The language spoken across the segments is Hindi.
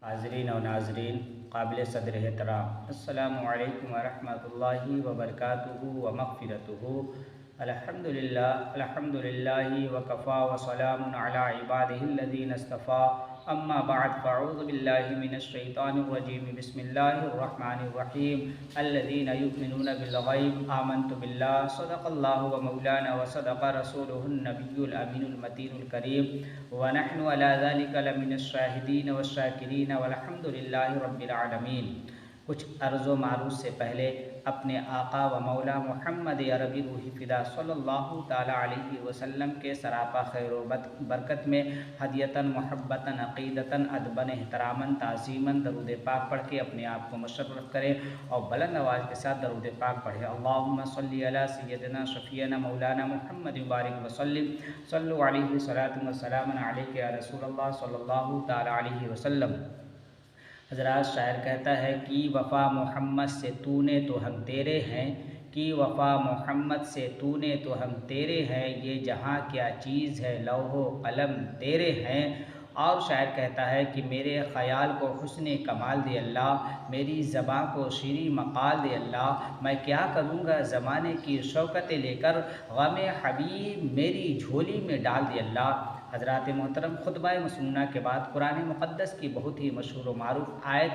हाज़रीन और नाज़रीन काबिल सदर एहतराम अस्सलामु अलैकुम वरहमतुल्लाहि वबरकातुहू व मग़फ़िरतुहू। अल्हम्दुलिल्लाहि व कफ़ा व सलामुन अला इबादिहिल्लज़ीना इस्तफ़ा। अम्मा बअद फ़अऊज़ु बिल्लाहि मिनश शैतानिर रजीम बिस्मिल्लाहिर रहमानिर रहीम। अल्लज़ीना युमिनूना बिल ग़ैब आमन्तु बिल्लाह सदक़ल्लाहु व मौलाना व सदक़ रसूलुहुन नबियुल अमीनुल मतीनुल करीम व नहनु अला ज़ालिका लमिनश शाहिदीन व शाकिरीन वल्हम्दुलिल्लाहि रब्बिल आलमीन। कुछ अर्ज़ व मारूफ़ से पहले अपने आका व मौला मुहम्मद अरबी रूही फ़िदा सल्लल्लाहु ताला अलैहि वसल्लम के सरापा खैर व बरकत में हदियतन मोहब्बतन अक़ीदतन अदबन एहतरामन ताज़ीमन दरूद पाक पढ़ के अपने आप को मुशर्रफ़ करें और बुलंद आवाज़ के साथ दरूद पाक पढ़ें। अल्लाहुम्मा सल्लि अला सय्यदिना शफ़ीना मौलाना मुहम्मद बारिक वसल्लिम सल्लु अलैहि सलातुन व सलामुन अलैका या रसूलल्लाह सल्लल्लाहु ताला अलैहि वसल्लम। हज़रात, शायर कहता है कि वफ़ा मोहम्मद से तूने तो हम तेरे हैं, कि वफ़ा मोहम्मद से तूने तो हम तेरे हैं, ये जहाँ क्या चीज़ है लौहो कलम तेरे हैं। और शायर कहता है कि मेरे ख़याल को हुस्न कमाल दे अल्लाह, मेरी ज़बां को शीरी मक़ाल दे अल्लाह, मैं क्या करूँगा ज़माने की शौकत लेकर, ग़म हबीब मेरी झोली में डाल दे अल्लाह। हज़रात मोहतरम, खुतबा मसनूना के बाद कुरान मुक़द्दस की बहुत ही मशहूर व मारूफ़ आयत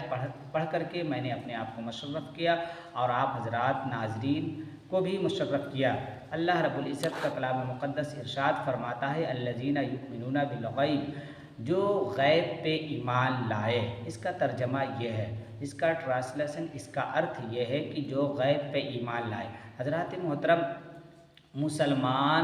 पढ़ करके मैंने अपने आप को मुशर्रफ़ किया और आप हज़रात नाज़रीन को भी मुशर्रफ़ किया। अल्लाह रब्बुल इज़्ज़त का कलाम मुक़द्दस इरशाद फरमाता है अल्लज़ीना युमिनूना बिल ग़ैब, जो गैब पे ईमान लाए। इसका तर्जमा यह है, इसका ट्रांसलेशन, इसका अर्थ यह है कि जो गैब पे ईमान लाए। हज़रात मोहतरम, मुसलमान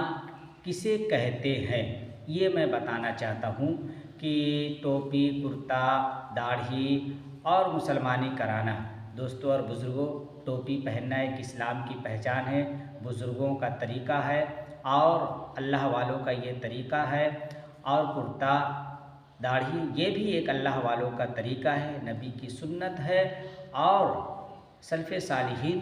किसे कहते हैं ये मैं बताना चाहता हूँ कि टोपी, कुर्ता, दाढ़ी और मुसलमानी कराना। दोस्तों और बुज़ुर्गों, टोपी पहनना एक इस्लाम की पहचान है, बुज़ुर्गों का तरीक़ा है और अल्लाह वालों का ये तरीक़ा है। और कुर्ता, दाढ़ी ये भी एक अल्लाह वालों का तरीक़ा है, नबी की सुन्नत है और सल्फ़े सालिहीन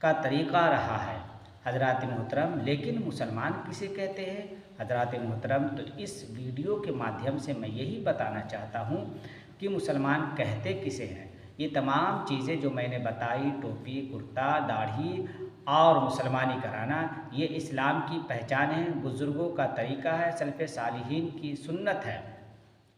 का तरीक़ा रहा है। हज़रात मोहतरम, लेकिन मुसलमान किसे कहते हैं? हज़रात मोहतरम, तो इस वीडियो के माध्यम से मैं यही बताना चाहता हूँ कि मुसलमान कहते किसे हैं। ये तमाम चीज़ें जो मैंने बताई, टोपी, कुर्ता, दाढ़ी और मुसलमानी कराना, ये इस्लाम की पहचान है, बुज़ुर्गों का तरीक़ा है, सल्फ़े सालिहीन की सुन्नत है,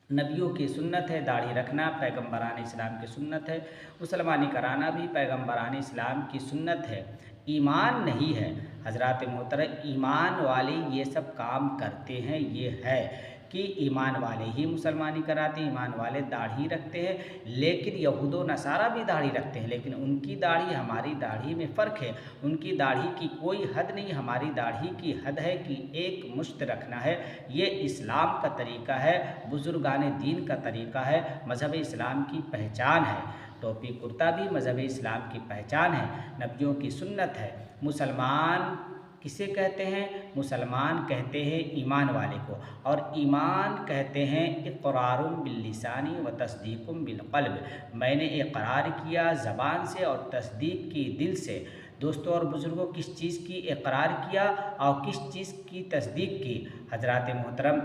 नबियों की सुन्नत है। दाढ़ी रखना पैगम्बरान इस्लाम की सुन्नत है, मुसलमानी कराना भी पैगम्बरान इस्लाम की सुन्नत है। ईमान नहीं है हज़रात मोहतरम, ईमान वाले ये सब काम करते हैं। ये है कि ईमान वाले ही मुसलमानी कराते हैं, ईमान वाले दाढ़ी रखते हैं। लेकिन यहूद व नसारा भी दाढ़ी रखते हैं, लेकिन उनकी दाढ़ी हमारी दाढ़ी में फ़र्क है। उनकी दाढ़ी की कोई हद नहीं, हमारी दाढ़ी की हद है कि एक मुश्त रखना है। ये इस्लाम का तरीक़ा है, बुज़ुर्गान दीन का तरीक़ा है, मज़हब इस्लाम की पहचान है। टोपी कुर्ता भी मज़हब इस्लाम की पहचान है, नबियों की सुन्नत है। मुसलमान किसे कहते हैं? मुसलमान कहते हैं ईमान वाले को, और ईमान कहते हैं इक़रारुम बिल लिसानी व तस्दीकुम बिल क़ल्ब। मैंने इक़रार किया ज़बान से और तस्दीक की दिल से। दोस्तों और बुज़ुर्गों, किस चीज़ की इक़रार किया और किस चीज़ की तस्दीक की? हज़रात मोहतरम,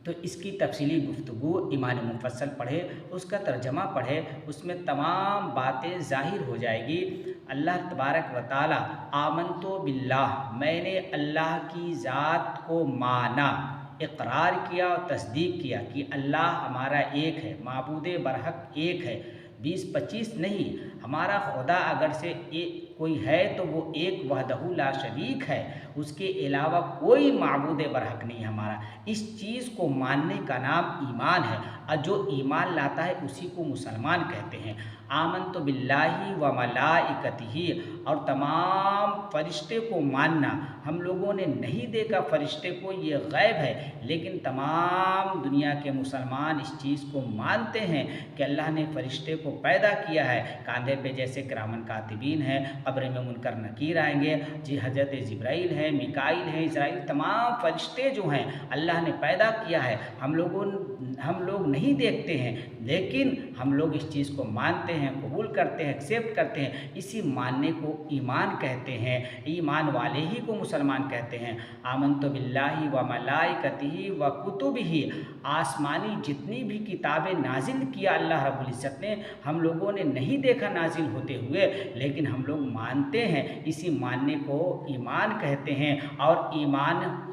तो इसकी तफसीली गुफ्तगू ईमान मुफस्सल पढ़े, उसका तर्जमा पढ़े, उसमें तमाम बातें ज़ाहिर हो जाएगी। अल्लाह तबारक व ताला आमनतो बिल्लाह, मैंने अल्लाह की ज़ात को माना, इक़रार किया और तस्दीक किया कि अल्लाह हमारा एक है, माबूद बरहक एक है, 20-25 नहीं। हमारा खुदा अगर से एक कोई है तो वो एक वहदहू ला शरीक है, उसके अलावा कोई माबूद बरहक नहीं हमारा। इस चीज़ को मानने का नाम ईमान है, और जो ईमान लाता है उसी को मुसलमान कहते हैं। आमनतु बिल्लाहि व मलाइकतिही, और तमाम फ़रिश्ते को मानना। हम लोगों ने नहीं देखा फ़रिश्ते को, ये गैब है, लेकिन तमाम दुनिया के मुसलमान इस चीज़ को मानते हैं कि अल्लाह ने फ़रिश्ते को पैदा किया है। कांधे पे जैसे किरामन कातिबीन है, कब्र में मुनकर नकीर आएंगे, जी हज़रत जिब्राइल है, मिकाइल है, इसराइल, तमाम फ़रिश्ते जो हैं अल्लाह ने पैदा किया है। हम लोग नहीं देखते हैं, लेकिन हम लोग इस चीज़ को मानते हैं, कबूल करते हैं, एक्सेप्ट करते हैं। इसी मानने को ईमान कहते हैं। ईमान वाले ही को मुसलमान कहते हैं। आमनतु बिल्लाहि व मलाइकतिही व कुतुबिही, आसमानी जितनी भी किताबें नाजिल किया अल्लाह रब्बुल इज़्ज़त ने, हम लोगों ने नहीं देखा नाजिल होते हुए, लेकिन हम लोग मानते हैं। इसी मानने को ईमान कहते हैं और ईमान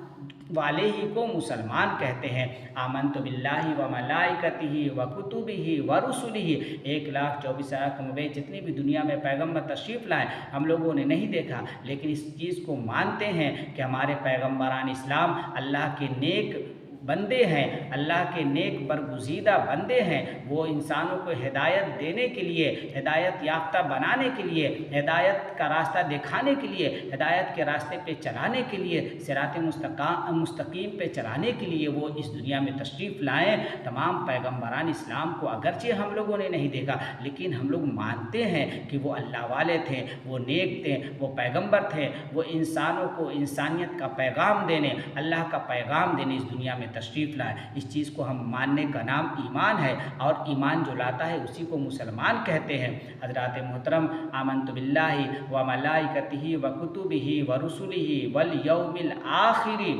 वाले ही को मुसलमान कहते हैं। आमनतु बिल्लाहि व मलाइकतिही व कुतुबिही व रुसुलिही, 1,24,000 कमबे जितनी भी दुनिया में पैगम्बर तशरीफ़ लाए हम लोगों ने नहीं देखा, लेकिन इस चीज़ को मानते हैं कि हमारे पैगम्बरान इस्लाम अल्लाह के नेक बंदे हैं, अल्लाह के नेक बरगुज़ीदा बंदे हैं। वो इंसानों को हिदायत देने के लिए, हिदायत याफ्ता बनाने के लिए, हिदायत का रास्ता दिखाने के लिए, हिदायत के रास्ते पे चलाने के लिए, सिरात मुस्तकीम पे चलाने के लिए वो इस दुनिया में तशरीफ़ लाएँ। तमाम पैगम्बरान इस्लाम को अगरचे हम लोगों ने नहीं देखा, लेकिन हम लोग मानते हैं कि वो अल्लाह वाले थे, वो नेक थे, वो पैगम्बर थे, वो इंसानों को इंसानियत का पैगाम देने, अल्लाह का पैगाम देने इस दुनिया में तशरीफ़ लाए। इस चीज़ को हम मानने का नाम ईमान है, और ईमान जो लाता है उसी को मुसलमान कहते हैं। हज़रात मोहतरम, आमनतु बिल्लाहि व मलाइकतिही व कुतुबिही व रुसुलिही वल यौमिल आखिरी,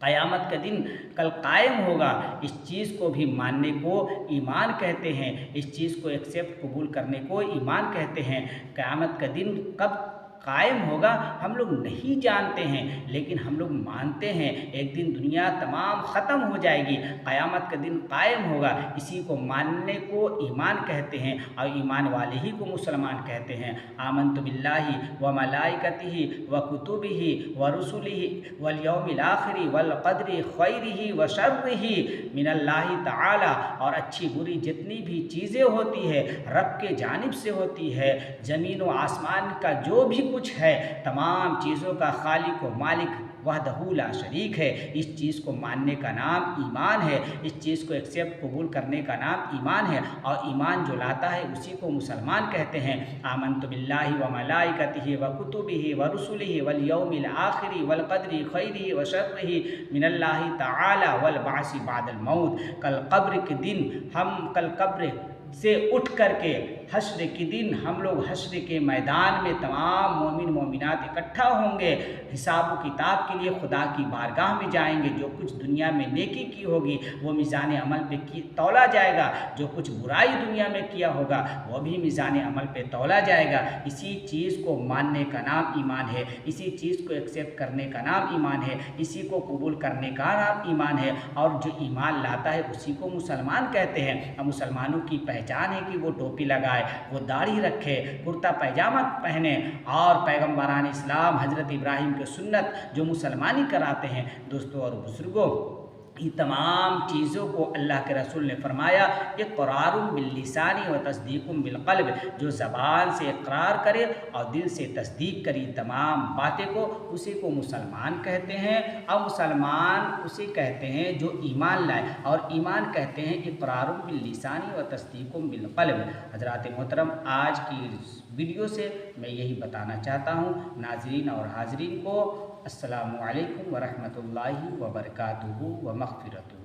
क़यामत का दिन कल कायम होगा, इस चीज़ को भी मानने को ईमान कहते हैं। इस चीज़ को एक्सेप्ट कबूल करने को ईमान कहते हैं। क़यामत का दिन कब कायम होगा हम लोग नहीं जानते हैं, लेकिन हम लोग मानते हैं एक दिन दुनिया तमाम ख़त्म हो जाएगी, क़यामत का दिन कायम होगा। इसी को मानने को ईमान कहते हैं, और ईमान वाले ही को मुसलमान कहते हैं। आमनतु बिल्लाहि व मलाइकतिही व कुतुबिही व रुसुलिही वल यौमिल आखिरी वल क़द्रि खैरिही व शर्रिही मिनल्लाहि तआला, और अच्छी बुरी जितनी भी चीज़ें होती है रब के जानिब से होती है। ज़मीन व आसमान का जो भी कुछ है, तमाम चीज़ों का खालिक व मालिक वहदहू ला शरीक है। इस चीज़ को मानने का नाम ईमान है। इस चीज़ को एक्सेप्ट कबूल करने का नाम ईमान है, और ईमान जो लाता है उसी को मुसलमान कहते हैं। आमनतु बिल्लाहि व मलाइकतिही व कुतुबिही व रुसुलिही वल यौमिल आखिरी वल क़द्रि खैरिही व शर्रिही मिनल्लाहि तआला वल बासी बादल मौत, कल कब्र के दिन हम कल कब्र से उठ करके हश्र के दिन हम लोग हश्र के मैदान में तमाम मोमिन मोमिनात इकट्ठा होंगे। हिसाब किताब के लिए खुदा की बारगाह में जाएंगे। जो कुछ दुनिया में नेकी की होगी वो मीज़ान अमल पे तौला जाएगा, जो कुछ बुराई दुनिया में किया होगा वो भी मीज़ान अमल पे तौला जाएगा। इसी चीज़ को मानने का नाम ईमान है, इसी चीज़ को एक्सेप्ट करने का नाम ईमान है, इसी को कबूल करने का नाम ईमान है। और जो ईमान लाता है उसी को मुसलमान कहते हैं। अब मुसलमानों की पहचान है कि वो टोपी लगाए, वो दाढ़ी रखे, कुर्ता पैजामा पहने, और पैगम्बरान इस्लाम हज़रत इब्राहीम की सुन्नत जो मुसलमानी कराते हैं। दोस्तों और बुजुर्गों, ये तमाम चीज़ों को अल्लाह के रसूल ने फरमाया इक़रारुम बिल्लिसानी व तस्दीकुम बिलक़ल्ब, जो ज़बान से इक़रार करे और दिल से तस्दीक करी तमाम बातें को, उसी को मुसलमान कहते हैं। और मुसलमान उसे कहते हैं जो ईमान लाए, और ईमान कहते हैं इक़रारुम बिल्लिसानी व तस्दीकुम बिलक़ल्ब। हज़रात मोहतरम, आज की वीडियो से मैं यही बताना चाहता हूँ नाज़रीन और हाज़रीन को, अस्सलामु अलैकुम व रहमतुल्लाहि व बरकातुहू व मग़फ़िरतुहू।